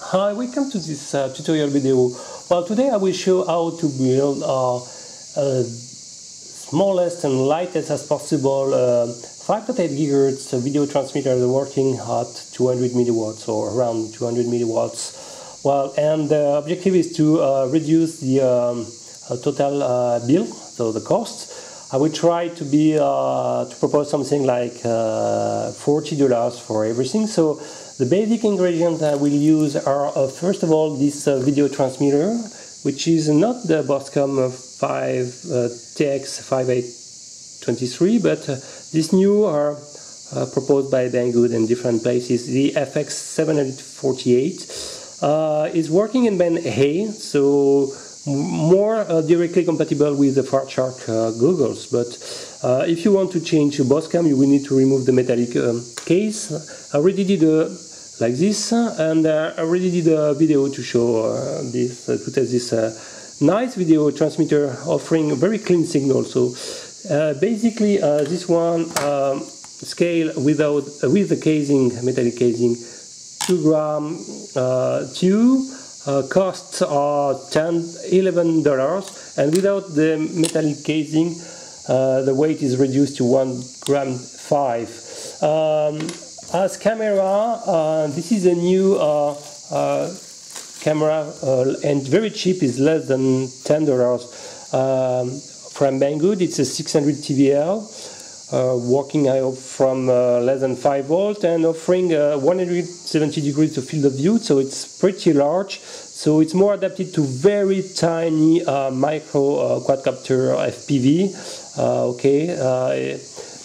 Hi, welcome to this tutorial video. Well, today I will show how to build smallest and lightest as possible 5.8 GHz video transmitter working at 200 milliwatts or around 200 milliwatts. Well, and the objective is to reduce the total bill, so the cost. I will try to propose something like $40 for everything. So the basic ingredients I will use are first of all this video transmitter, which is not the Boscom TX5823, but this new are proposed by Banggood in different places. The FX748 is working in band A, so more directly compatible with the Fairchild goggles. But if you want to change to Boscom, you will need to remove the metallic case. I already did like this, and I already did a video to show this, to test this nice video transmitter offering a very clean signal. So basically this one scale with the casing, metallic casing, 2 gram costs are $11, and without the metallic casing the weight is reduced to 1.5 grams. As camera, this is a new camera and very cheap, is less than $10 from Banggood. It's a 600 TVL, working I hope from less than 5 volts and offering 170 degrees of field of view, so it's pretty large. So it's more adapted to very tiny micro quadcopter FPV.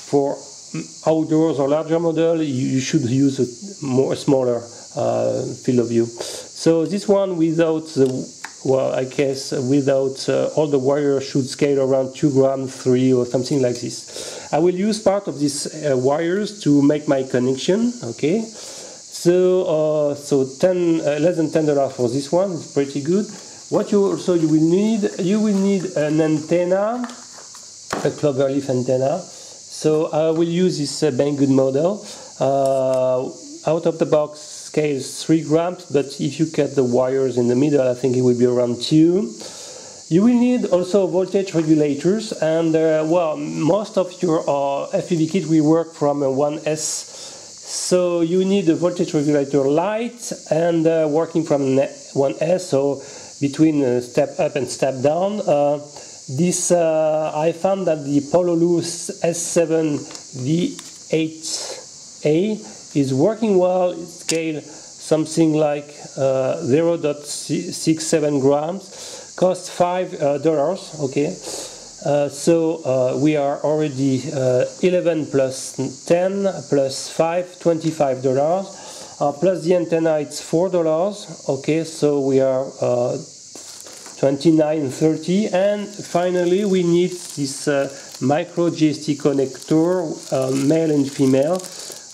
For outdoors or larger model, you should use a smaller field of view. So this one without the, well, I guess without all the wires should scale around 2 grams 3 or something like this. I will use part of these wires to make my connection. Okay, so less than $10 for this one. It's pretty good. What you will need an antenna, a cloverleaf antenna. So I will use this Banggood model. Out of the box scales 3 grams, but if you cut the wires in the middle, I think it will be around 2. You will need also voltage regulators, and well, most of your FPV kit will work from a 1S. So you need a voltage regulator light and working from 1S, so between step up and step down. I found that the Pololu S7 V8A is working well. It scales something like 0.67 grams, costs $5. Okay, so we are already 11 plus 10 plus 5, $25. Plus the antenna, it's $4. Okay, so we are 29.30, and finally we need this micro-JST connector, male and female.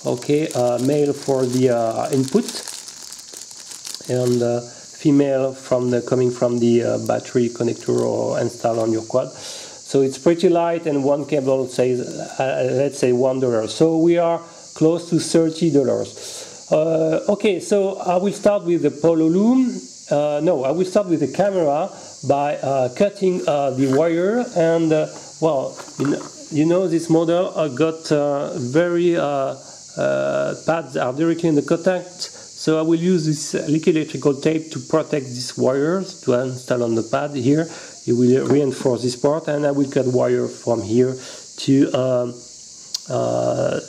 Okay, male for the input, and female coming from the battery connector or installed on your quad. So it's pretty light, and one cable says let's say $1. So we are close to $30. Okay, so I will start with the Pololu. I will start with the camera by cutting the wire, and well, you know this model got very pads are directly in the contact, so I will use this liquid electrical tape to protect these wires to install on the pad here. You will reinforce this part, and I will cut wire from here to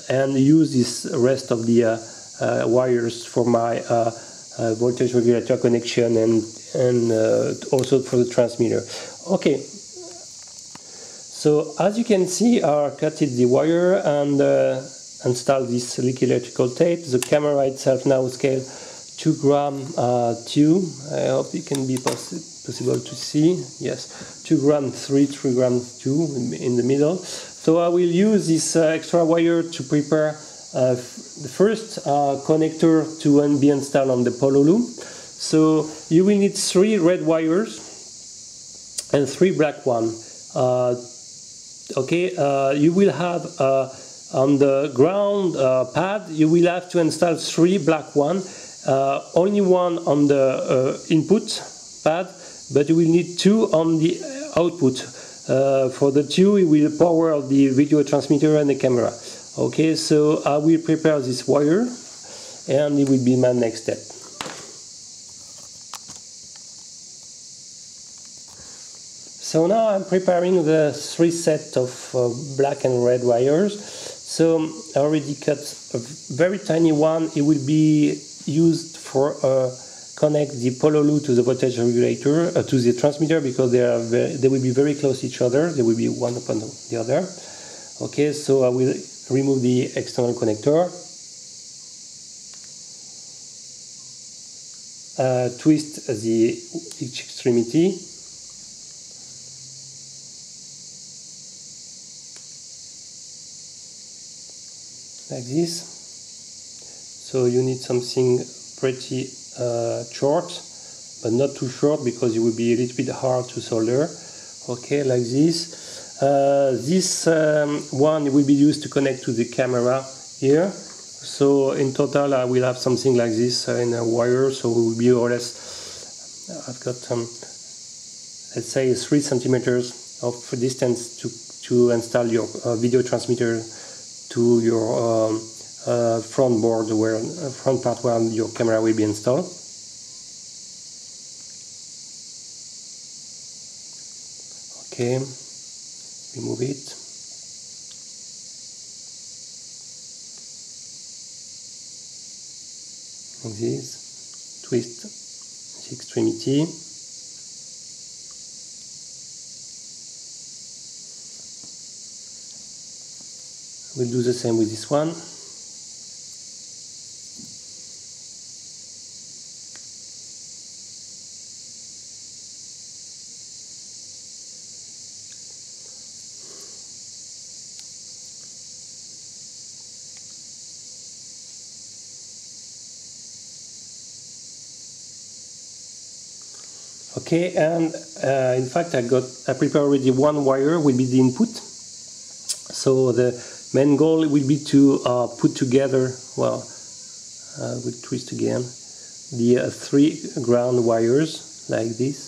and use this rest of the wires for my voltage regulator connection and also for the transmitter. Okay, so as you can see, I cut the wire and install this liquid electrical tape. The camera itself now scales 2 grams 2. I hope it can be possible to see. Yes, 2 grams 3, 3 grams 2 in the middle. So I will use this extra wire to prepare the first connector to be installed on the Pololu. So you will need 3 red wires and 3 black ones. You will have on the ground pad, you will have to install 3 black ones only one on the input pad, but you will need two on the output. For the two, it will power the video transmitter and the camera. Okay, so I will prepare this wire, and it will be my next step. So now I'm preparing the three sets of black and red wires. So I already cut a very tiny one. It will be used for connect the pololu to the voltage regulator, to the transmitter, because they will be very close to each other. They will be one upon the other. Okay, so I will remove the external connector, twist each extremity, like this. So you need something pretty short, but not too short, because it will be a little bit hard to solder. Okay, like this. This one will be used to connect to the camera here. So in total I will have something like this in a wire, so it will be more or less, I've got let's say 3 centimeters of distance to install your video transmitter to your front board, front part where your camera will be installed. Okay, remove it. Like this, twist the extremity. We'll do the same with this one. Okay, and in fact I prepared already one wire will be the input. So the main goal will be to put together, well, we'll twist again, the 3 ground wires like this,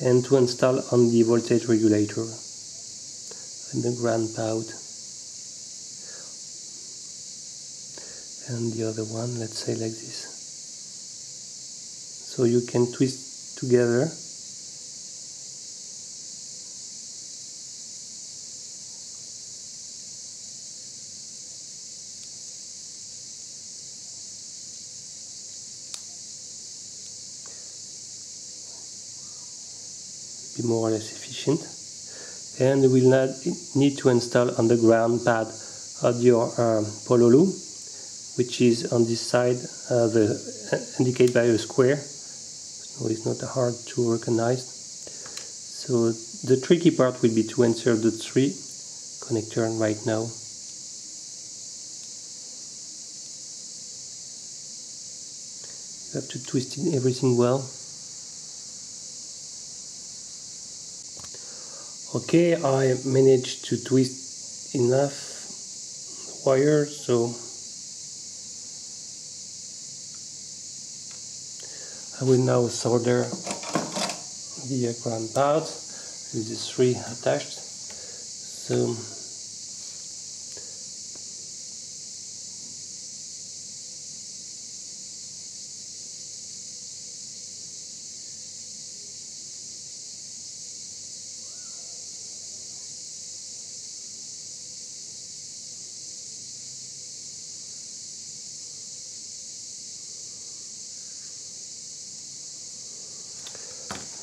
and to install on the voltage regulator and the ground pad. And the other one, let's say like this. So you can twist together. Be more or less efficient. And we will need to install on the ground pad your pololu, which is on this side, indicated by a square. So it's not hard to recognize. So the tricky part will be to insert the 3 connectors right now. You have to twist everything well. Okay, I managed to twist enough wire, so I will now solder the ground pad with the 3 attached. So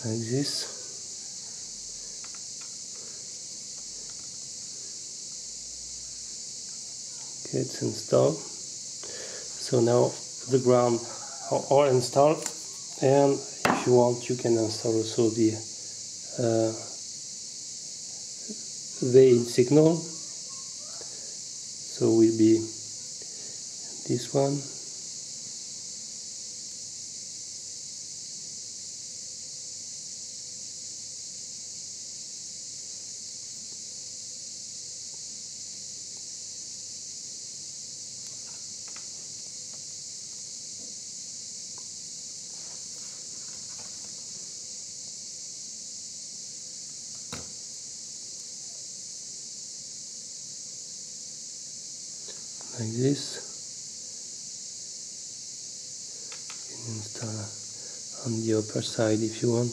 like this. Okay, it's installed. So now the ground are all installed, and if you want you can install also the vein signal. So will be this one. like this. You can install on the upper side if you want.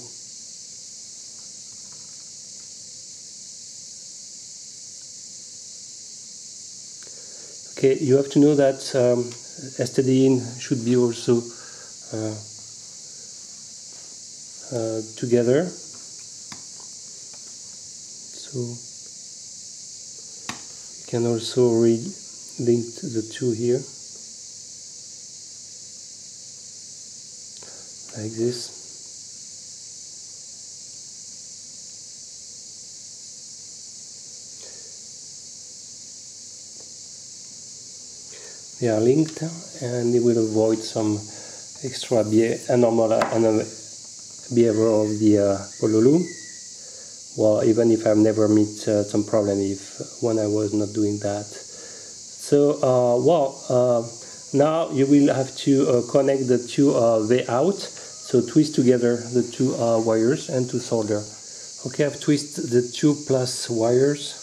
Okay, you have to know that STD-in should be also together. So you can also link the two here, like this. They are linked, and they will avoid some extra abnormal behavior of the pololu. Well, even if I've never met some problem when I was not doing that. So, now you will have to connect the two way out. So twist together the two wires and to solder. Okay, I've twisted the 2+ wires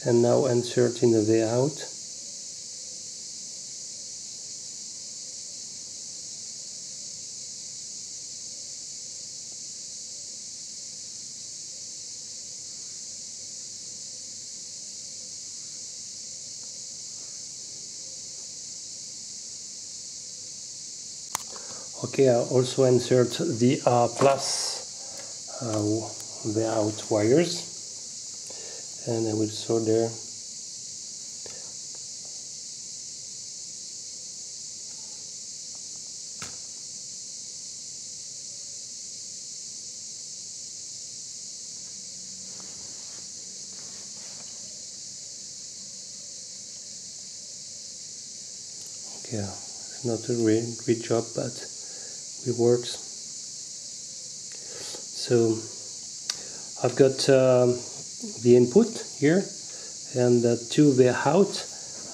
and now insert in the way out. Okay, I also insert the the out wires, and I will solder okay, it's not a great job, but it works. So I've got the input here, and the two way out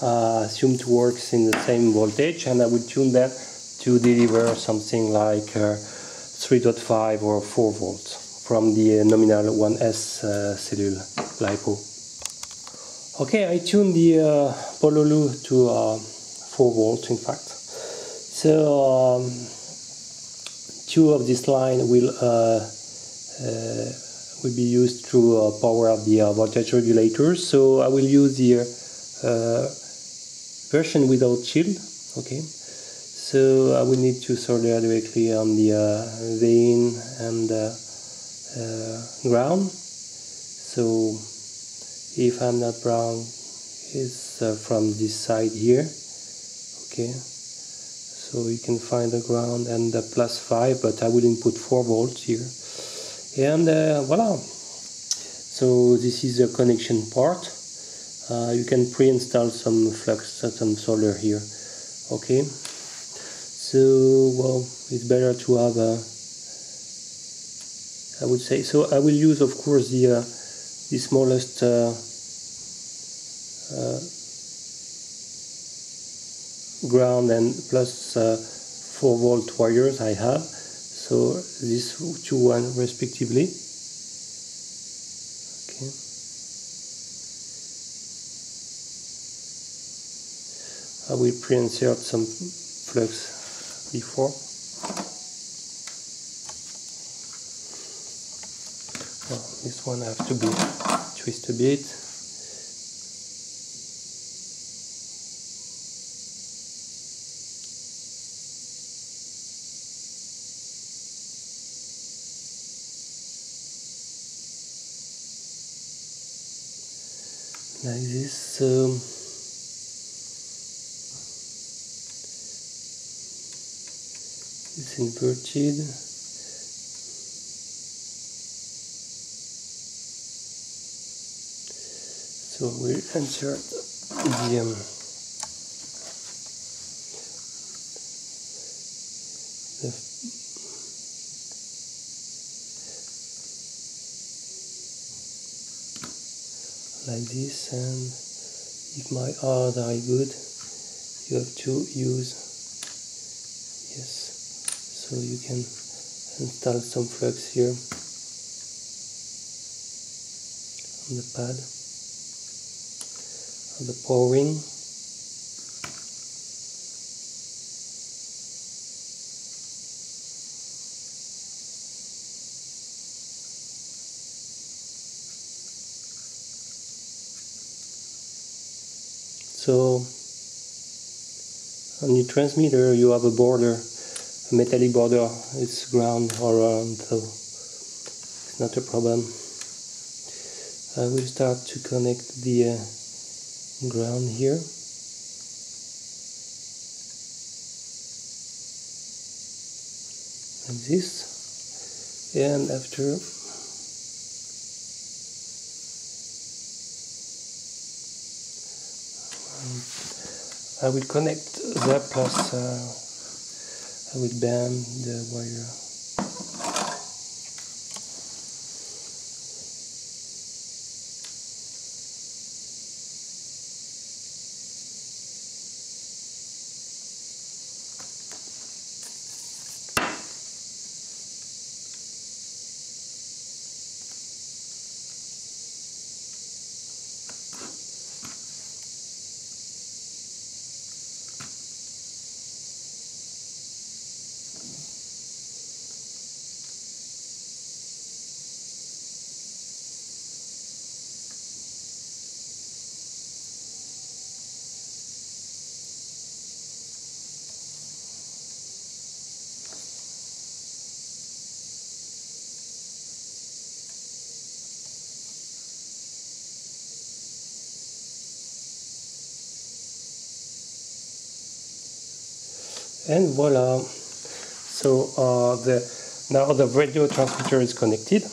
assumed works in the same voltage, and I will tune that to deliver something like 3.5 or 4 volts from the nominal 1S cellule LiPo. Okay, I tuned the pololu to 4 volts in fact. So two of this line will be used to power up the voltage regulators. So I will use the version without shield. Okay, so I will need to solder directly on the vein and ground. So if I'm not wrong, it's from this side here. Okay, so you can find the ground and the +5, but I will input 4 volts here, and voila. So this is the connection part. You can pre-install some flux, some solder here. Okay, so well, it's better to have I would say, so I will use of course the smallest ground and plus 4 volt wires I have, so these two respectively. Okay, I will pre-insert some flux before. Well, this one I have to twist a bit. Like this. It's inverted. So we'll insert the like this, and if my odds are good, you have to use, yes, so you can install some flux here on the pad of the powering. So on the transmitter you have a border, a metallic border. It's ground all around, so it's not a problem. I will start to connect the ground here. Like this, and after I will connect that, plus I will bend the wire. And voila! So now the radio transmitter is connected.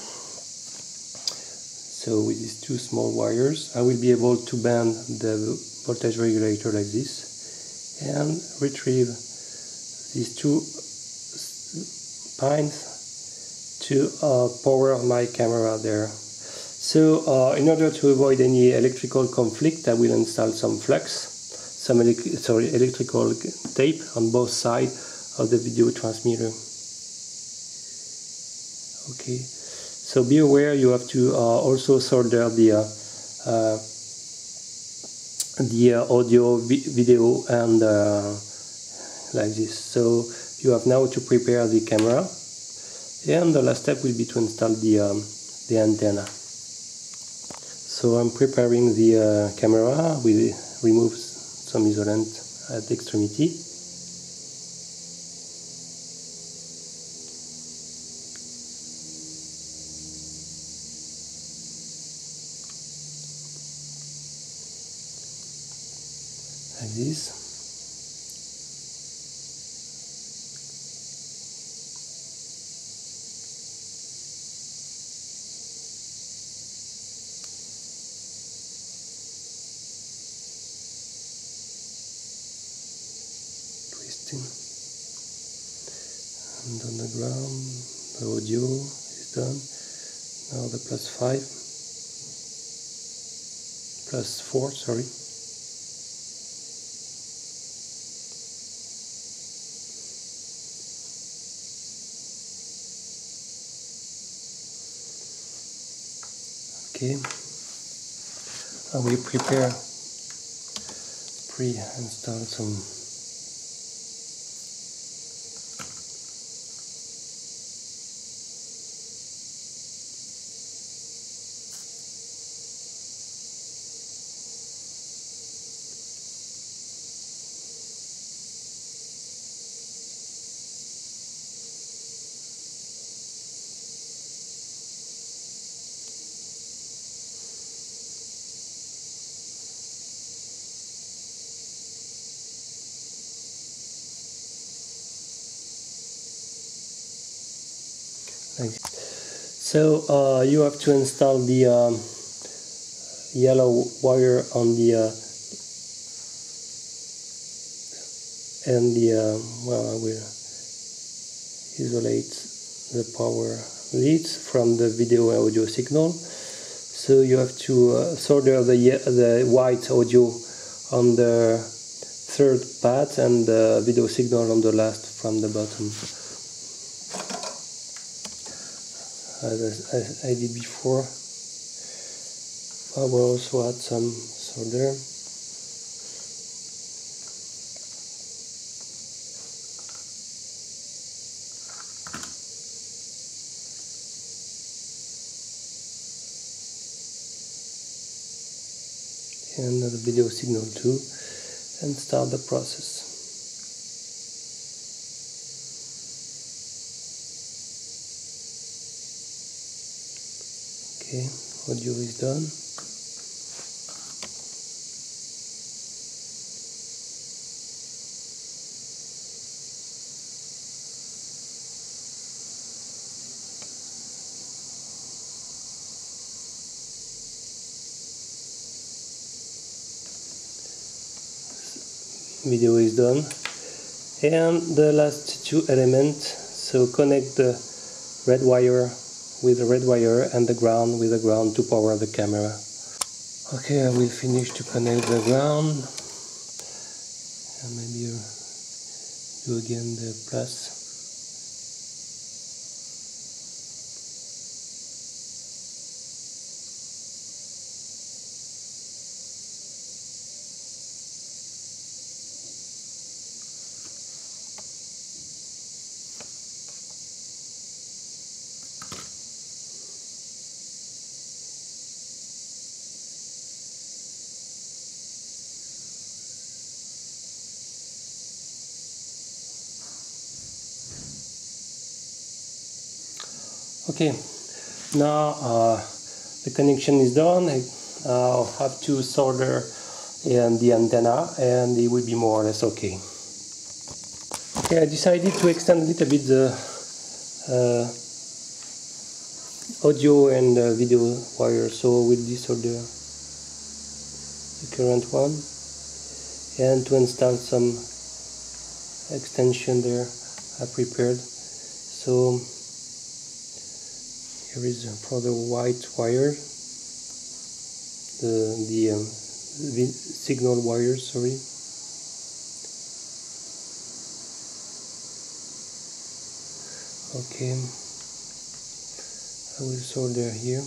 So with these two small wires I will be able to bend the voltage regulator like this and retrieve these two pins to power my camera there. So in order to avoid any electrical conflict, I will install some flux, some electrical tape on both sides of the video transmitter. Okay, so be aware you have to also solder the audio, video, and like this. So you have now to prepare the camera, and the last step will be to install the antenna. So I'm preparing the camera. We remove some isolant at the extremity. Like this. And on the ground, the audio is done. Now the +4, sorry. Okay, I will pre-install some So you have to install the yellow wire on the well, I will isolate the power leads from the video and audio signal. So you have to solder the white audio on the third pad and the video signal on the last from the bottom. As I did before, I will also add some solder. and the video signal too, and start the process. Okay, audio is done. Video is done, and the last two elements, so connect the red wire with the red wire and the ground with the ground to power the camera. Okay, I will finish to connect the ground, and maybe do again the plus. Okay, now the connection is done. I'll have to solder in the antenna and it will be more or less okay. Okay, I decided to extend a little bit the audio and video wire, so we'll desolder the current one and to install some extension there I prepared. So here is for the white wire, the signal wire, sorry. Okay, I will solder here.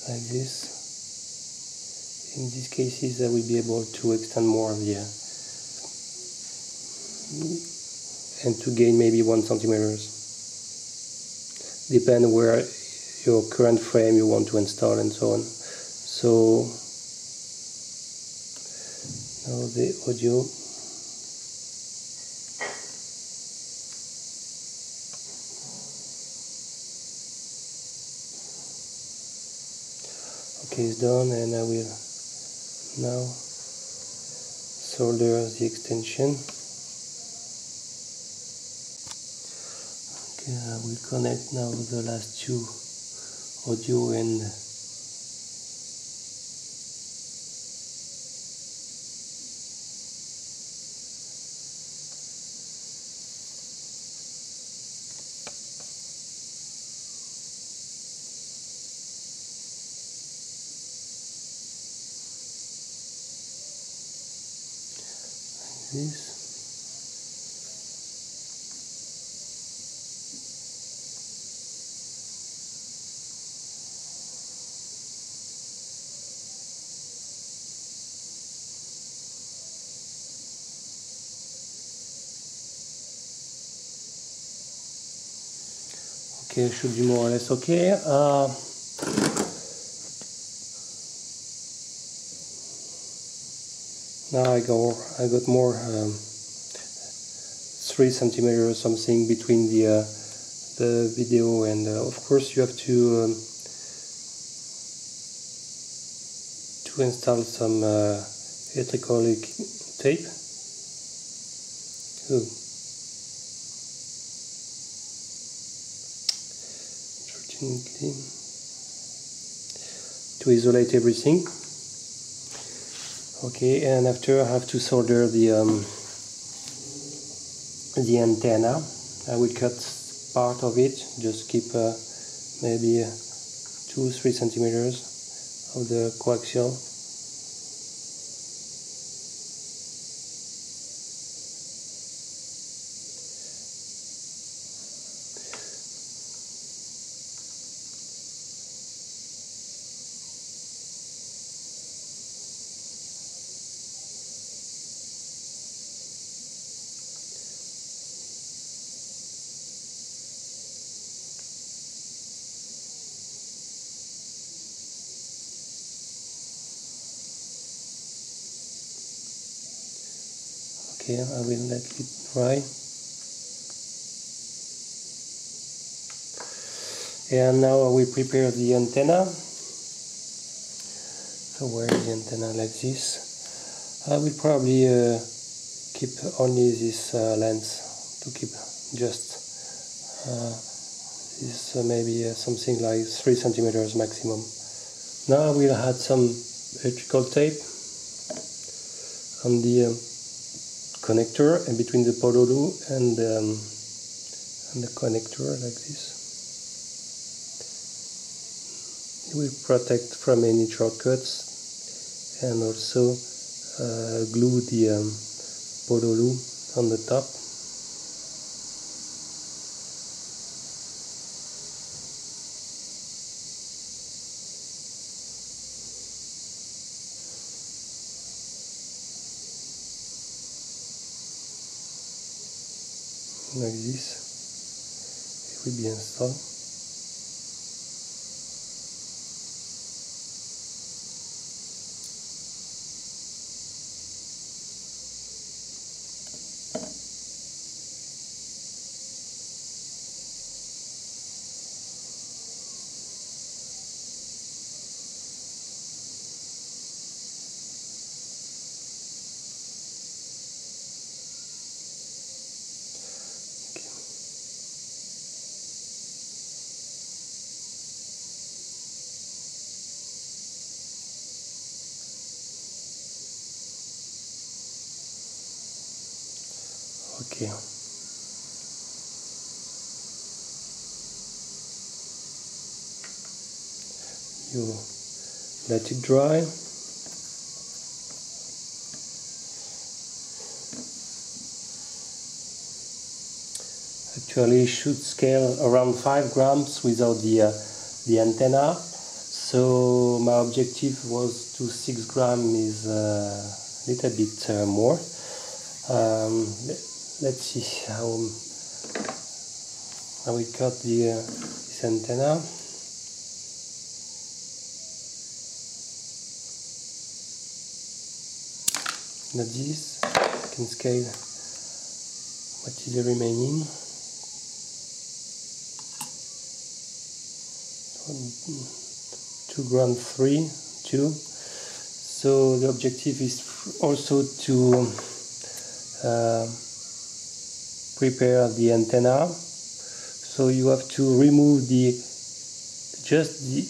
Like this. In these cases I will be able to extend more of the and to gain maybe 1 centimeters. Depend where your current frame you want to install and so on. So now the audio. Okay, it's done, and I will now solder the extension. Okay, I will connect now the last two audio and this. Okay, should be more or less okay. Now I got more 3 centimeters or something between the video, and of course you have to install some electrical tape. Oh. To isolate everything. Okay, and after I have to solder the antenna. I will cut part of it, just keep maybe 2-3 centimeters of the coaxial. Okay, I will let it dry. And now I will prepare the antenna. So where is the antenna? Like this. I will probably keep only this length, to keep just this maybe something like 3 centimeters maximum. Now I will add some electrical tape on the connector and between the pololu and the connector like this. It will protect from any shortcuts and also glue the pololu on the top. Like this, it will be installed. Okay. You let it dry. Actually, it should scale around 5 grams without the antenna. So my objective was to 6 grams is a little bit more. Let's see how we cut this antenna. Like this, I can scale what is the remaining. 2 grams 2. So the objective is also to prepare the antenna. So you have to remove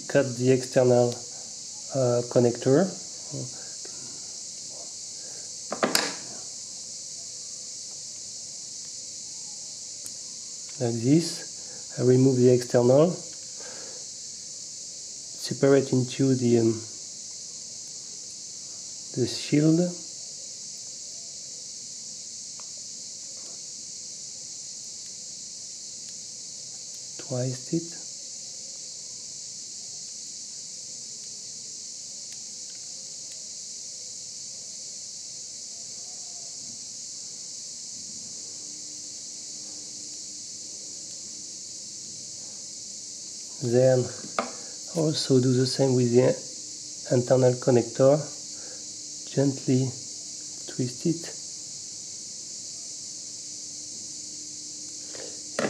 cut the external connector. Like this. I remove the external, separate into the shield. Twice it. Then also do the same with the internal connector. Gently twist it.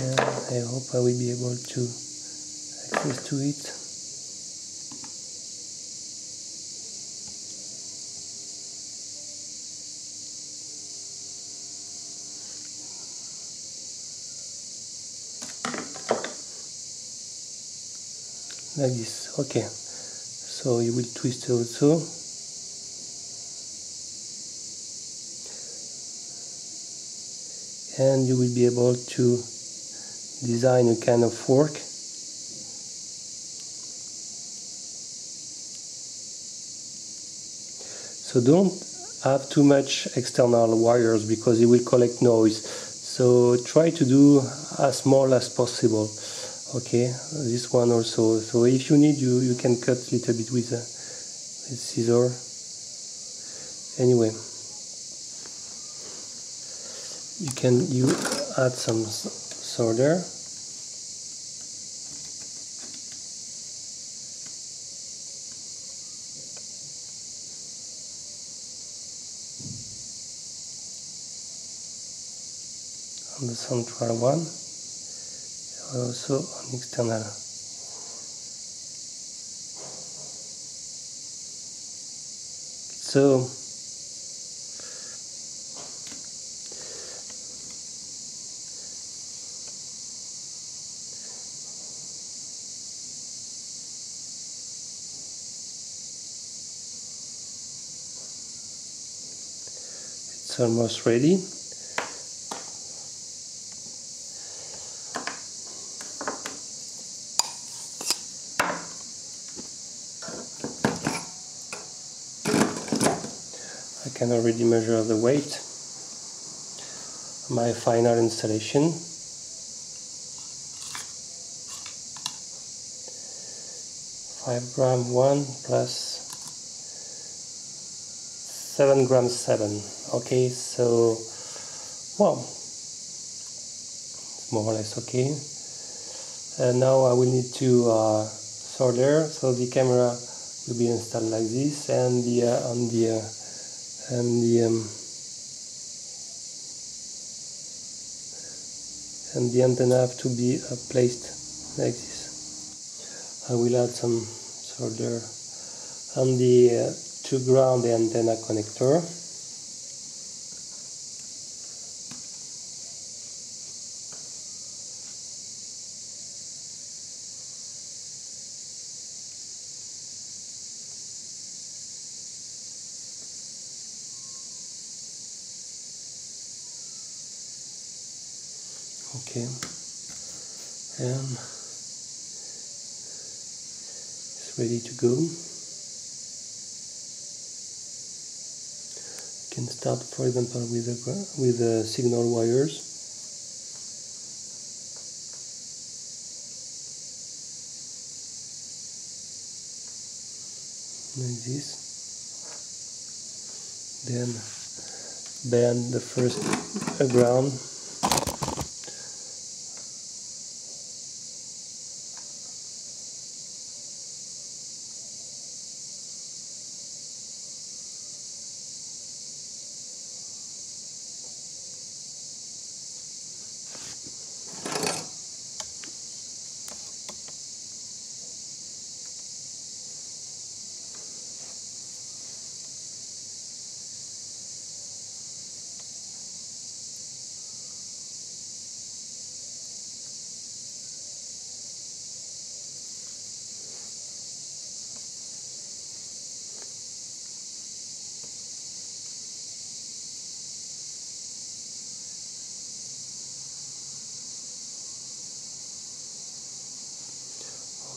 And I hope I will be able to access to it. Like this. Okay, so you will twist also. And you will be able to design a kind of fork. So don't have too much external wires because it will collect noise. So try to do as small as possible. Okay, this one also. So if you need, you can cut a little bit with scissor. Anyway, you add some solder. on the central one, also on external. So it's almost ready. I can already measure the weight. My final installation. 5 gram 1 plus 7 grams 7. Okay, so well, it's more or less okay. Now I will need to solder. So the camera will be installed like this, and the antenna have to be placed like this. I will add some solder on the to ground the antenna connector. Okay, and it's ready to go. You can start, for example, with the signal wires. Like this. Then bend the first ground.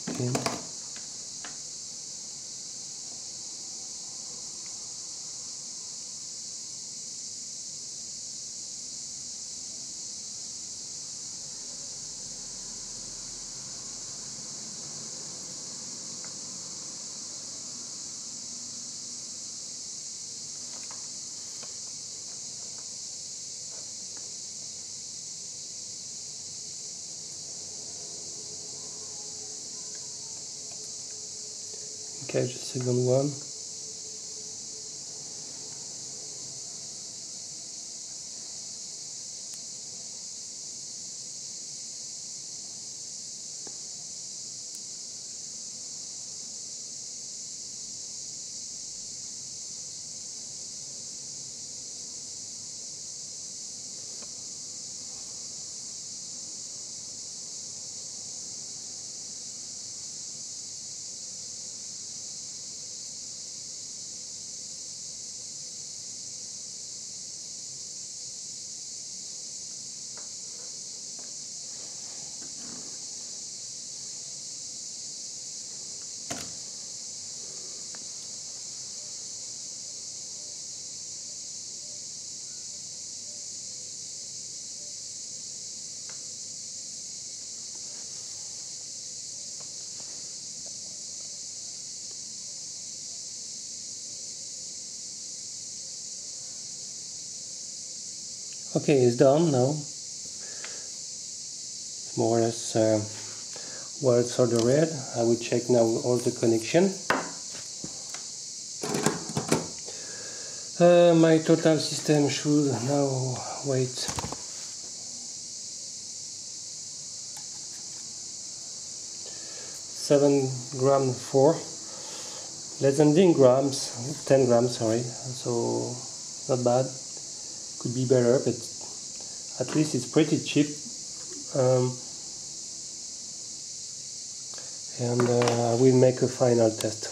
Okay. Okay, just second one. Okay, it's done now. It's more or less well soldered. I will check now all the connection. My total system should now wait. 7 grams 4, less than 10 grams, sorry, so not bad. Could be better, but at least it's pretty cheap. And I will make a final test.